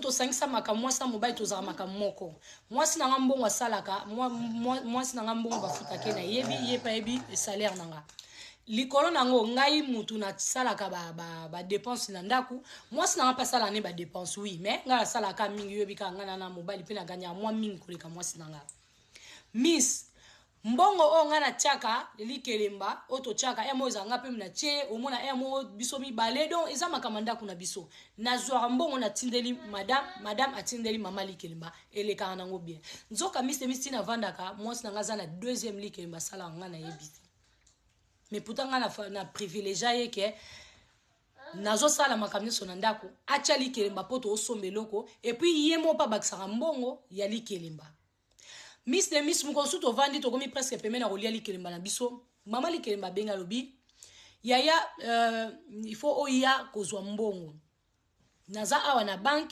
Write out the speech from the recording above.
to sangisa maka mwasi na mobali tozaka maka moko mwasi na ngambongo asalaka mwasi na ngambongo bafuta ke na yebi yepa yebi salaire nanga likolo nango ngai mutu na salaka ba dépense na ndaku mwasi na ngapa sala ne ba dépense oui mais nga salaka mingi yebi ka ngana na mobali pe na ganya mwa mingi koleka mwasi nanga miss mbongo o ngana tiaka likelemba oto tiaka emo zanga pe mna tie omona emo biso mi balé donc eza makamanda kuna biso nazwa mbongo na tindeli madame atindeli mama likelemba eleka nango bien nzoka miss na vandaka mwasi na ngaza na deuxième likelemba sala ngana yebisi mais pourtant ngana na privilégié ke nazo sala makamni so ndako acha likelemba poto osombeloko et puis yemo pa bakisaka mbongo ya likelemba Miss de Miss Mukonsuto vandi to komi presque pemena rolia likelemba na biso mama likelemba benga lobi yaya il faut oya kozwa mbongo naza awa na bank